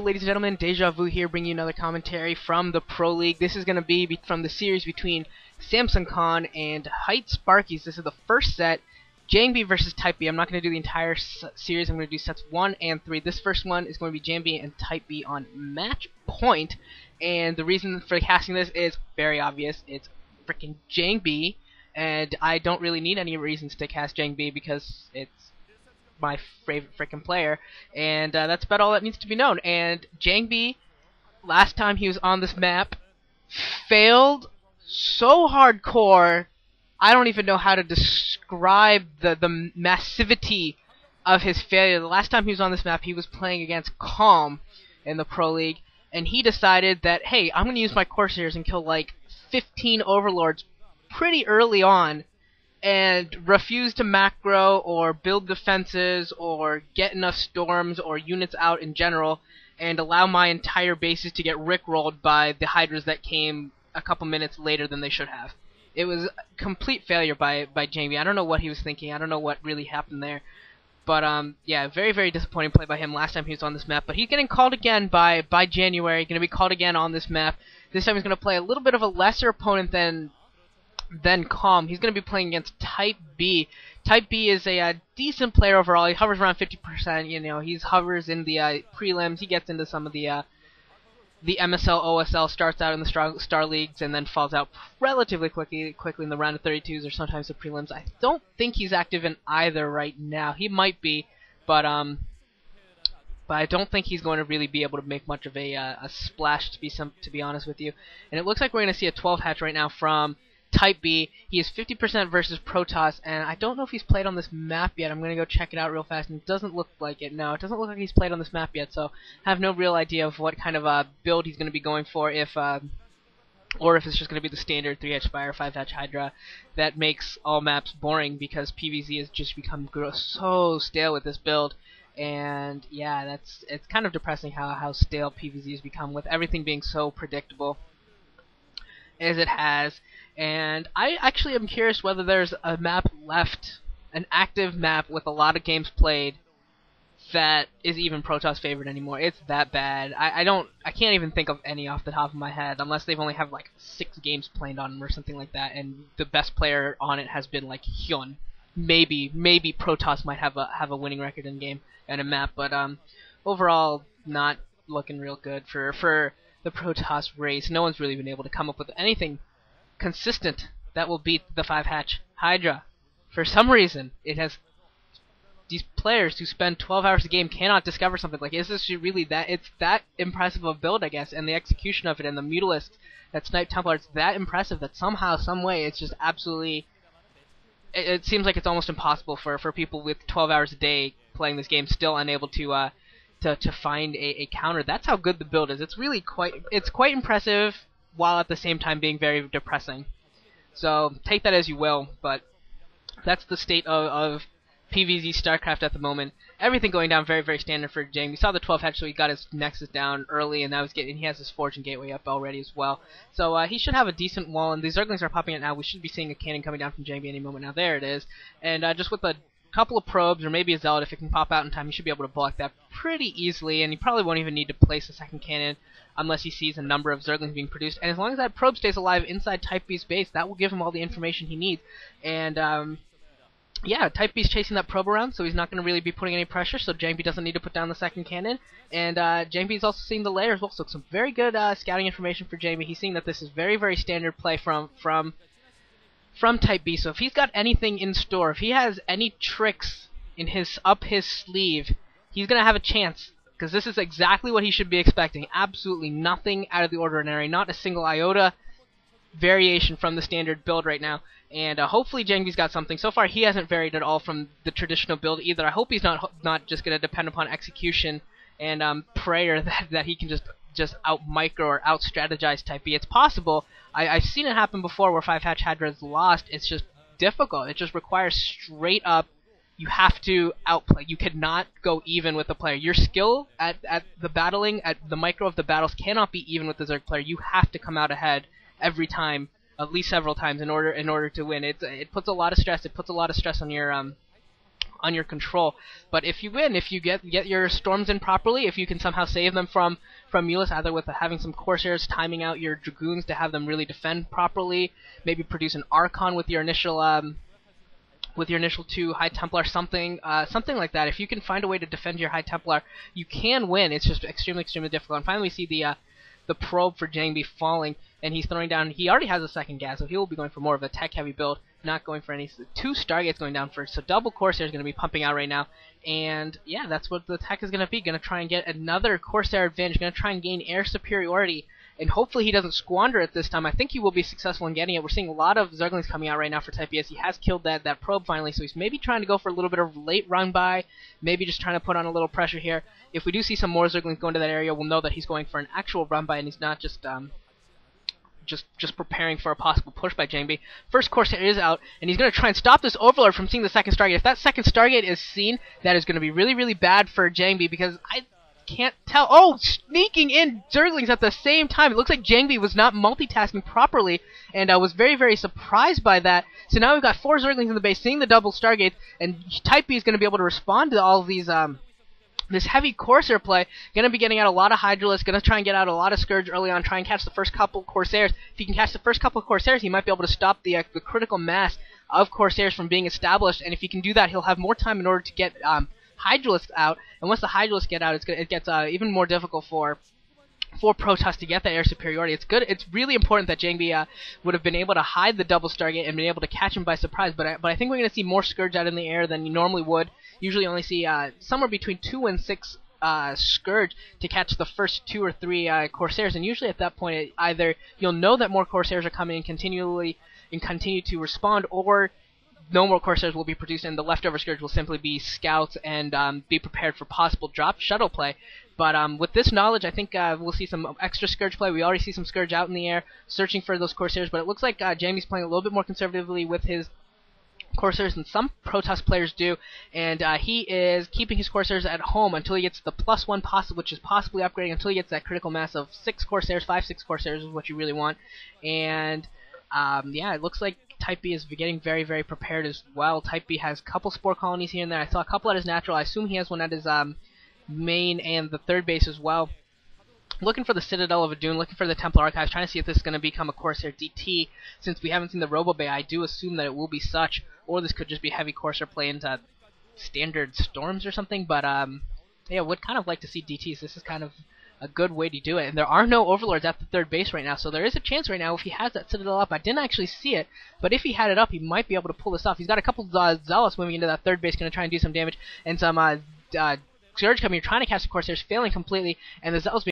ladies and gentlemen? Deja Vu here, bringing you another commentary from the Pro League. This is going to be from the series between Samsung Khan and HITE Sparkies. This is the first set, Jangbi versus Type B. I'm not going to do the entire series. I'm going to do sets 1 and 3. This first one is going to be Jangbi and Type B on match point. And the reason for casting this is very obvious. It's freaking Jangbi, and I don't really need any reasons to cast Jangbi because it's my favorite freaking player, and that's about all that needs to be known. And Jangbi, last time he was on this map, failed so hardcore, I don't even know how to describe the massivity of his failure. The last time he was on this map, he was playing against Calm in the Pro League, and he decided that, hey, I'm going to use my Corsairs and kill like 15 Overlords pretty early on, and refuse to macro or build defenses or get enough storms or units out in general, and allow my entire bases to get rickrolled by the Hydras that came a couple minutes later than they should have. It was a complete failure by Jangbi. I don't know what he was thinking. I don't know what really happened there. But yeah, very, very disappointing play by him last time he was on this map. But he's getting called again by January. Going to be called again on this map. This time he's going to play a little bit of a lesser opponent than Calm. He's going to be playing against Type B. Type B is a decent player overall. He hovers around 50%. You know, he hovers in the prelims. He gets into some of the MSL, OSL, starts out in the star leagues, and then falls out relatively quickly in the round of 32s or sometimes the prelims. I don't think he's active in either right now. He might be, but I don't think he's going to really be able to make much of a splash, to be honest with you. And it looks like we're going to see a 12 hatch right now from Type B. He is 50% versus Protoss, and I don't know if he's played on this map yet. I'm going to go check it out real fast, and it doesn't look like it. No, it doesn't look like he's played on this map yet, so I have no real idea of what kind of build he's going to be going for, or if it's just going to be the standard 3-hatch Spire, 5-hatch Hydra that makes all maps boring because PvZ has just become so stale with this build. And yeah, it's kind of depressing how stale PvZ has become with everything being so predictable as it has. And I actually am curious whether there's a map left, an active map with a lot of games played, that is even Protoss favorite anymore. It's that bad. I can't even think of any off the top of my head, unless they've only have like 6 games played on them or something like that, and the best player on it has been like Hyun. Maybe Protoss might have a winning record in game and a map, but overall not looking real good for the Protoss race. No one's really been able to come up with anything consistent that will beat the 5-hatch Hydra. For some reason, it has these players who spend 12 hours a game cannot discover something like, is this really that? It's that impressive of a build, I guess, and the execution of it and the Mutalist that Snipe Templar, it's that impressive that somehow, some way, it's just absolutely. It seems like it's almost impossible for people with 12 hours a day playing this game still unable to find a counter. That's how good the build is. It's really quite impressive, while at the same time being very depressing. So take that as you will, but that's the state of PvZ StarCraft at the moment. Everything going down very, very standard for Jang. We saw the 12 hatch, so he got his Nexus down early, and he has his Forge and Gateway up already as well. So he should have a decent wall, and the Zerglings are popping out now. We should be seeing a cannon coming down from Jangbi any moment now. There it is. And just with a couple of probes, or maybe a Zealot, if it can pop out in time, he should be able to block that pretty easily, and he probably won't even need to place a second cannon unless he sees a number of Zerglings being produced. And as long as that probe stays alive inside Type B's base, that will give him all the information he needs. And yeah, Type B's chasing that probe around, so he's not going to really be putting any pressure, so Jangbi doesn't need to put down the second cannon. And Jangbi's also seeing the layer as well, so some very good scouting information for Jangbi. He's seeing that this is very, very standard play from Type B, so if he's got anything in store, if he has any tricks in up his sleeve, he's going to have a chance. Because this is exactly what he should be expecting. Absolutely nothing out of the ordinary. Not a single iota variation from the standard build right now. And hopefully Jangbi's got something. So far he hasn't varied at all from the traditional build either. I hope he's not just going to depend upon execution and prayer that he can just out-micro or out-strategize Type B. It's possible. I've seen it happen before where 5-hatch Hydra is lost. It's just difficult. It just requires straight up. You have to outplay. You cannot go even with the player. Your skill at the battling, at the micro of the battles, cannot be even with the Zerg player. You have to come out ahead every time, at least several times, in order to win. It puts a lot of stress. It puts a lot of stress on your on your control. But if you win, if you get your storms in properly, if you can somehow save them from Mulus, either with having some Corsairs timing out your Dragoons to have them really defend properly, maybe produce an Archon with your initial 2 High Templar, something like that. If you can find a way to defend your High Templar, you can win. It's just extremely difficult. And finally, we see the probe for Jangbi falling, and he's throwing down. He already has a second gas, so he will be going for more of a tech-heavy build, not going for any 2 Stargates going down first. So double Corsair is going to be pumping out right now, and yeah, that's what the tech is going to be. Going to try and get another Corsair advantage. Going to try and gain air superiority. And hopefully he doesn't squander it this time. I think he will be successful in getting it. We're seeing a lot of Zerglings coming out right now for Type BS. He has killed that probe finally, so he's maybe trying to go for a little bit of late run by, maybe just trying to put on a little pressure here. If we do see some more Zerglings go into that area, we'll know that he's going for an actual run by, and he's not just preparing for a possible push by Jangbi. First Corsair is out, and he's going to try and stop this Overlord from seeing the second Stargate. If that second Stargate is seen, that is going to be really bad for Jangbi, because I can't tell. Oh, sneaking in Zerglings at the same time. It looks like Jangbi was not multitasking properly, and I was very surprised by that. So now we've got 4 Zerglings in the base, seeing the double Stargate, and Type B is going to be able to respond to all of these, this heavy Corsair play. Going to be getting out a lot of Hydralisks, going to try and get out a lot of Scourge early on, try and catch the first couple Corsairs. If he can catch the first couple of Corsairs, he might be able to stop the critical mass of Corsairs from being established, and if he can do that, he'll have more time in order to get Hydralisks out, and once the Hydralisks get out, it gets even more difficult for Protoss to get that air superiority. It's good. It's really important that Jangbi would have been able to hide the double Stargate and been able to catch him by surprise. But I think we're going to see more Scourge out in the air than you normally would. Usually only see somewhere between 2 and 6 Scourge to catch the first 2 or 3 Corsairs, and usually at that point, either you'll know that more Corsairs are coming and continue to respond, or no more Corsairs will be produced, and the leftover Scourge will simply be scouts and be prepared for possible drop shuttle play. But with this knowledge, I think we'll see some extra Scourge play. We already see some Scourge out in the air, searching for those Corsairs, but it looks like Jamie's playing a little bit more conservatively with his Corsairs than some Protoss players do, and he is keeping his Corsairs at home until he gets the +1 which is possibly upgrading until he gets that critical mass of 6 Corsairs. 5-6 Corsairs is what you really want, and yeah, it looks like Type B is getting very prepared as well. Type B has a couple Spore Colonies here and there. I saw a couple at his natural. I assume he has one at his main and the third base as well. Looking for the Citadel of Adun, looking for the Templar Archives, trying to see if this is going to become a Corsair DT. Since we haven't seen the Robo Bay, I do assume that it will be such, or this could just be heavy Corsair play into standard Storms or something. But yeah, would kind of like to see DTs. This is kind of a good way to do it, and there are no Overlords at the third base right now, so there is a chance right now if he has that Citadel up. I didn't actually see it, but if he had it up, he might be able to pull this off. He's got a couple Zealots moving into that third base, going to try and do some damage, and some Scourge coming here, trying to catch the Corsairs, failing completely, and the Zealots